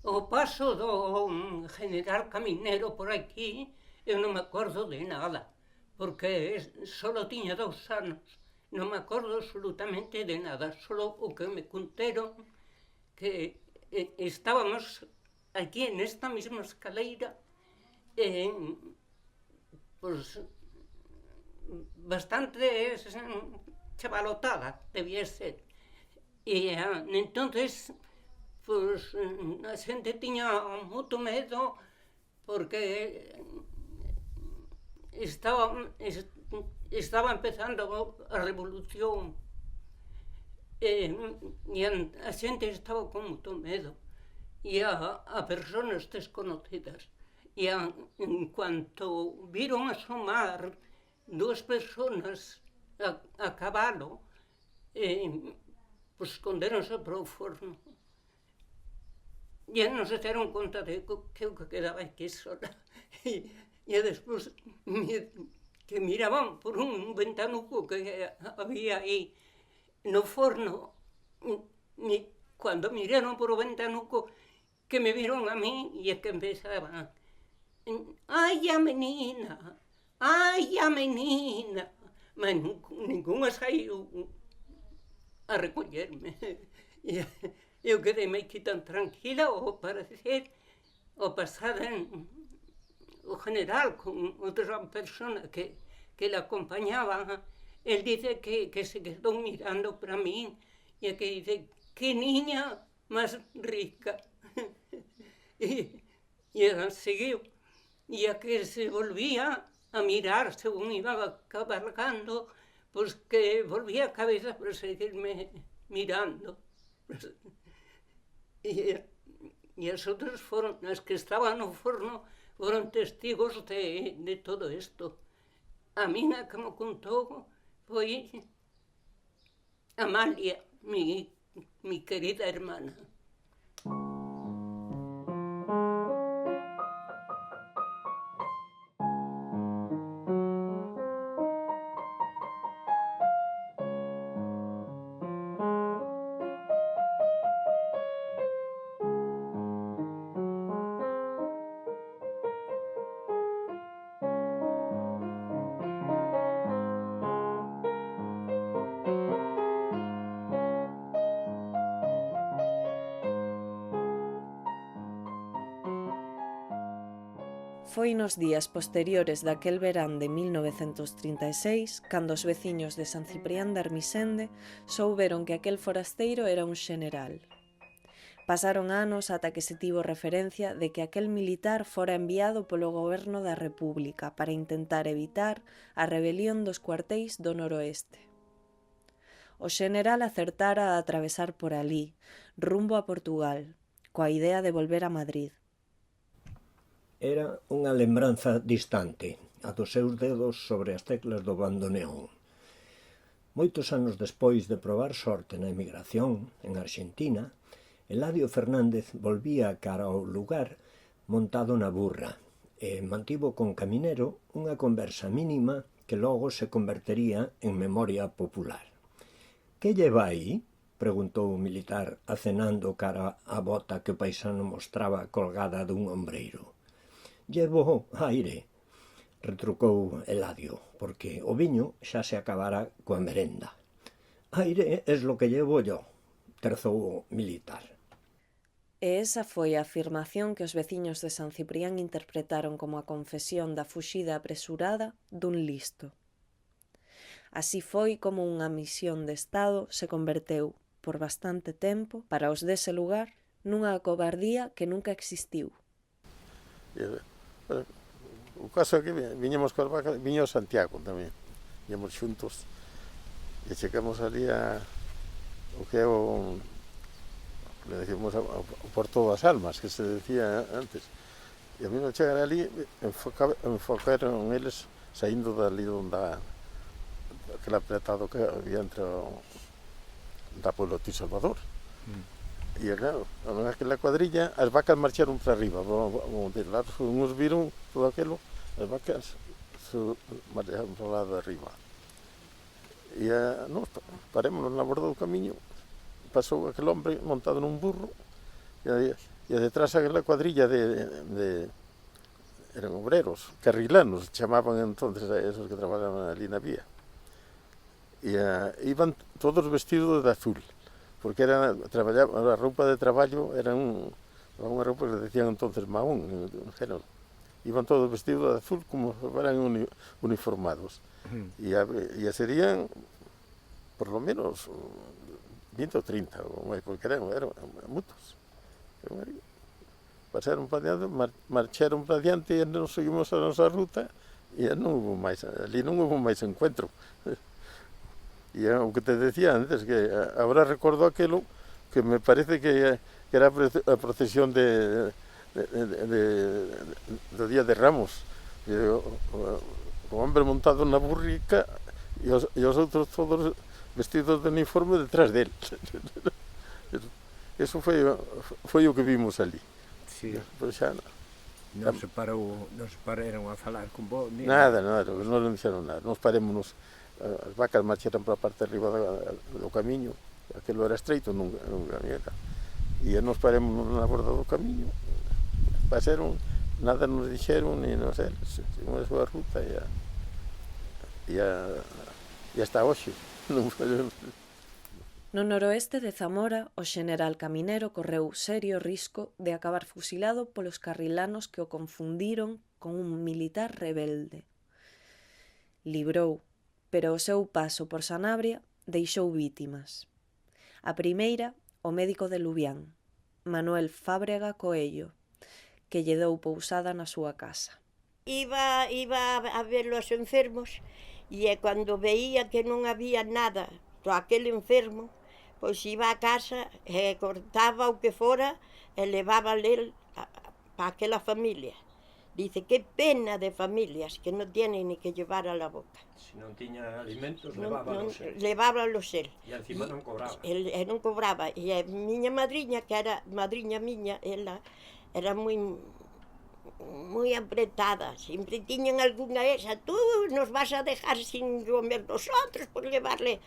O paso do general Caminero por aquí, eu non me acordo de nada, porque solo tiña 2 anos. Non me acordo absolutamente de nada, solo o que me contaron que estábamos aquí nesta mesma escaleira, pues bastante chavalotada debía ser. E entonces pues a xente tiña moito medo porque estaba empezando a revolución, e a xente estaba con moito medo, e a personas desconocidas. E en cuanto viron asomar 2 personas a cabalo, pues escondéronse para o forno. E non se deron conta de que eu quedaba aquí sola. E despois que miraban por un ventanuco que había aí no forno, cando miraron por o ventanuco, que me viron a mí e que empezaban: ai a menina, ai a menina. Mas ninguna saiu a recollerme. E eu quedei aquí tan tranquila, ao parecer, ao pasar o general con outra persona que le acompañaban. Él dice que se quedou mirando para mí e que dice: que niña máis rica. E seguiu. E a que se volvía a mirar según iba cabalgando, pois que volvía a cabeza para seguirme mirando. E as outras foron, as que estaban no forno, foron testigos de todo isto. A mina que me contou foi Amalia, mi querida hermana. Foi nos días posteriores daquel verán de 1936 cando os veciños de San Ciprián de Armisende souberon que aquel forasteiro era un xeneral. Pasaron anos ata que se tivo referencia de que aquel militar fora enviado polo goberno da República para intentar evitar a rebelión dos cuartéis do noroeste. O xeneral acertara a atravesar por alí, rumbo a Portugal, coa idea de volver a Madrid. Era unha lembranza distante, a dos seus dedos sobre as teclas do bandoneón. Moitos anos despois de probar sorte na emigración, en Arxentina, Eladio Fernández volvía cara ao lugar montado na burra e mantivo con Caminero unha conversa mínima que logo se convertería en memoria popular. «Que lleva aí?» preguntou o militar, acenando cara á bota que o paisano mostraba colgada dun ombreiro. «Llevo aire», retrucou Eladio, porque o viño xa se acabara coa merenda. «Aire es lo que llevo yo», terzou o militar. E esa foi a afirmación que os veciños de San Ciprián interpretaron como a confesión da fuxida apresurada dun listo. Así foi como unha misión de Estado se converteu, por bastante tempo, para os dese lugar, nunha cobardía que nunca existiu. O caso é que viñemos coas vacas, viño Santiago tamén, viñemos xuntos e chegamos ali o que é le decimos o Porto das Almas, que se decía antes, e a mí non chegar ali enfocaron eles saindo dali onde aquel apretado que había entre da Pueblo-Tí Salvador. E claro, aquela cuadrilla, as vacas marcharon para arriba, uns viron todo aquilo, as vacas se marcharon para o lado de arriba. E nos parémonos na borda do camiño, pasou aquel hombre montado nun burro, e e detrás aquela cuadrilla eran obreros, carrilanos, chamaban entonces a esos que trabajaban ali na vía. E iban todos vestidos de azul, porque a roupa de traballo era unha roupa que le decían entonces mahón, en género. Iban todos vestidos de azul como se fueran uniformados. E serían, por lo menos, 20 ou 30, porque eran moitos. Pasaron para diante, marcharon para diante e nos seguimos a nosa ruta e non hubo máis, ali non hubo máis encuentro. E o que te decía antes, que agora recordo aquelo que me parece que era a procesión do Día de Ramos. O hombre montado na burrica e os outros todos vestidos de uniforme detrás del. Eso foi o que vimos ali. Sí. Pois xa Non se pararon a falar con vos? Nada, non dixeron nada. Nos parémonos, as vacas marcharon para a parte de arriba do camiño, aquilo era estreito, non era. E nos parémonos na borda do camiño, pasaron, nada nos dixeron, ni non sei, seguimos a súa ruta e hasta hoxe. No noroeste de Zamora, o xeneral Caminero correu serio risco de acabar fusilado polos carrilanos que o confundiron con un militar rebelde. Librou, pero o seu paso por Sanabria deixou vítimas. A primeira, o médico de Lubián, Manuel Fábrega Coello, que lle dou pousada na súa casa. Iba a ver os enfermos e cando veía que non había nada para aquel enfermo, pois iba a casa e cortaba o que fora e levaba el para aquela familia. Dice, qué pena de familias que non tienen ni que llevar a la boca. Se non tiña alimentos, levábalos el. E encima non cobraba. E non cobraba. E a miña madriña, que era madriña miña, ela era moi apretada. Sempre tiñan algunha esa, tú nos vas a dejar sin comer nosotros por llevarle.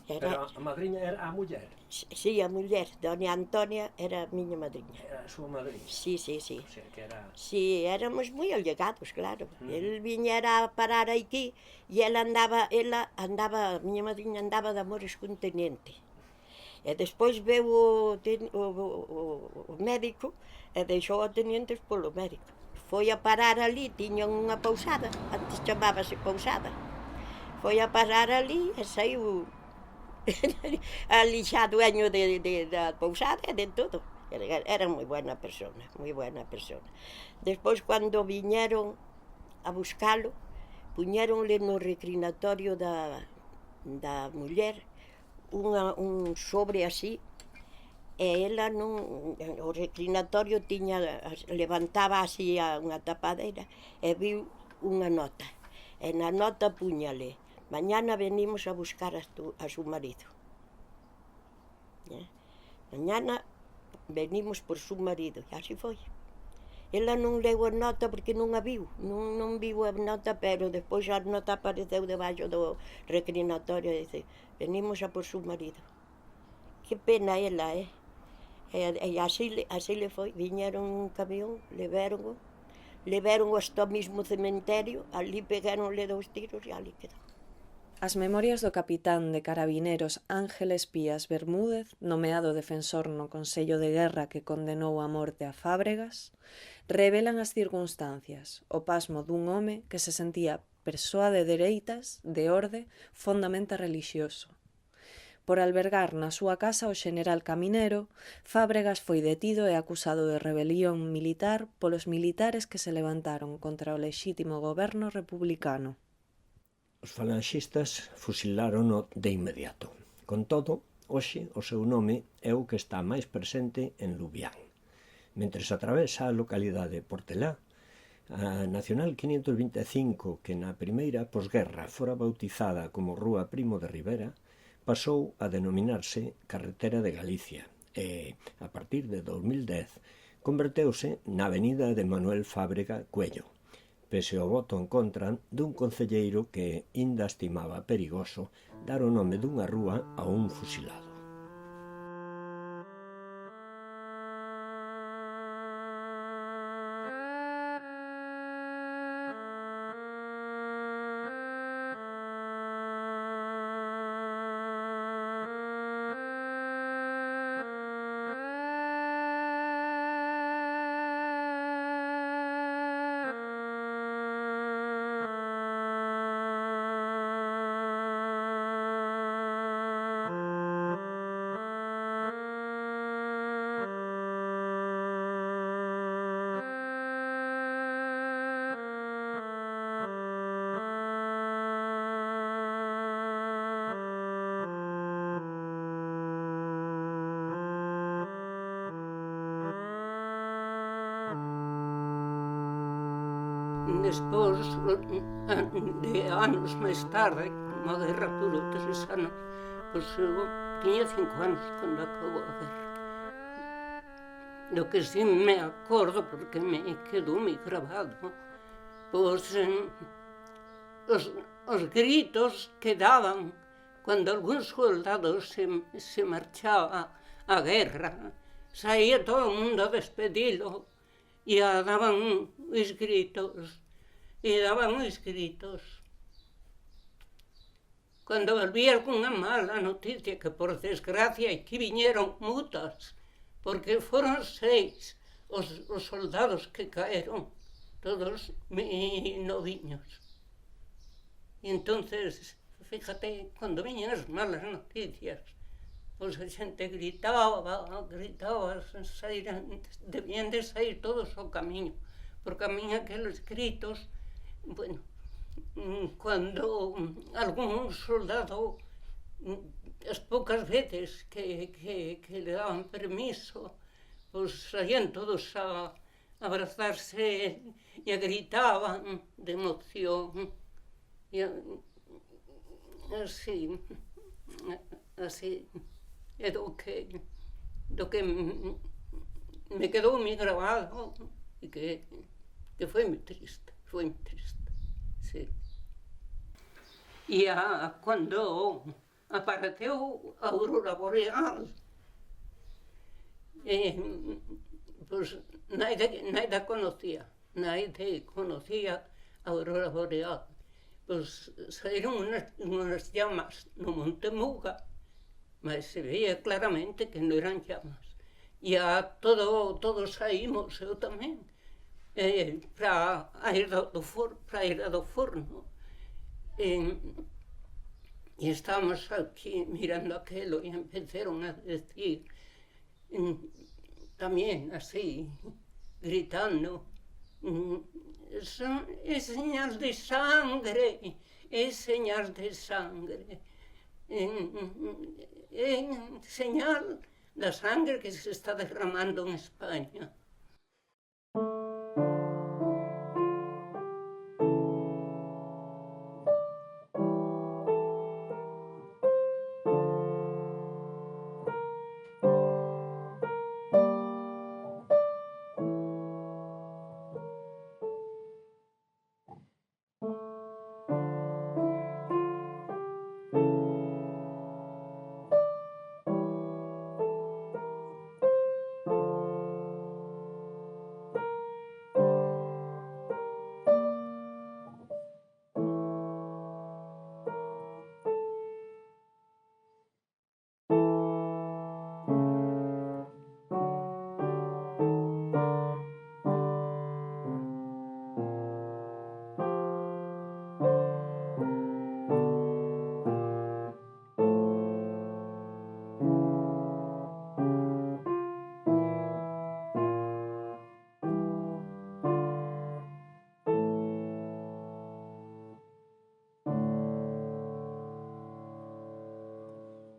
Pero a madriña era a muller? Sí, a muller, doña Antonia era a miña madriña. Era a súa madriña? Sí. O sea, que era... Sí, éramos moi allegados, claro. El viñera a parar aquí e ela andaba, a miña madriña andaba de amores cun teniente. E despois veu o médico e deixou a tenientes polo médico. Foi a parar ali, tiñan unha pousada, antes chamábase pousada. Foi a parar ali e saiu ali xa dueño da pousada e de todo. Era moi buena persona, moi buena persona. Despois, cando viñeron a buscalo, puñéronle no reclinatorio da muller un sobre así, e ela o reclinatorio levantaba así unha tapadeira e viu unha nota. E na nota puñale, mañana venimos a buscar a su marido. Mañana venimos por su marido. E así foi. Ela non leu a nota porque non a viu. Non viu a nota, pero despois a nota apareceu debaixo do reclinatorio e dice, venimos a por su marido. Que pena ela, E así le foi. Viñeron un camión, levaron hasta o mismo cementerio, ali pegaronle 2 tiros e ali quedou. As memorias do capitán de carabineros Ángeles Pías Bermúdez, nomeado defensor no Consello de Guerra que condenou a morte a Fábregas, revelan as circunstancias, o pasmo dun home que se sentía persoa de dereitas, de orde, fondamente relixioso. Por albergar na súa casa o xeneral Caminero, Fábregas foi detido e acusado de rebelión militar polos militares que se levantaron contra o lexítimo goberno republicano. Os falanxistas fusilárono de inmediato. Con todo, hoxe o seu nome é o que está máis presente en Lubián. Mentres atravesa a localidade de Portelá, a Nacional 525, que na primeira posguerra fora bautizada como Rúa Primo de Rivera, pasou a denominarse Carretera de Galicia e, a partir de 2010, converteuse na Avenida de Manuel Fábrega Coello, pese ao voto en contra dun concelleiro que inda estimaba perigoso dar o nome dunha rúa a un fusilado. Despois, de anos máis tarde, como a guerra durou 3 anos, pois eu tiña 5 anos cando acabou a guerra. Do que sí me acordo, porque me quedou moi grabado, pois os gritos que daban cando algún soldado se marchaba á guerra, saía todo o mundo a despedilo e daban os gritos. Cando volvía algunha mala noticia, que por desgracia aquí viñeron mutas, porque foron 6 os soldados que caeron, todos noviños. E entonces, fíjate, cando viñan as malas noticias, pois a xente gritaba, debían de sair todos ao camiño, porque a min aqueles gritos, bueno, cando algún soldado, as poucas veces que le daban permiso, pois saían todos a abrazarse e a gritaban de emoción. E así é do que me quedou moi grabado e que foi moi triste, sí. E cando apareceu a aurora boreal, pois naide conocía a aurora boreal. Pois saíron unhas llamas no Monte Muga, mas se veía claramente que non eran llamas. E todos saímos, eu tamén, para a Irra do Forno. E estábamos aquí mirando aquelo e empezaron a decir, tamén así, gritando, é señal de sangre, é señal de sangre, é señal da sangre que se está derramando en España.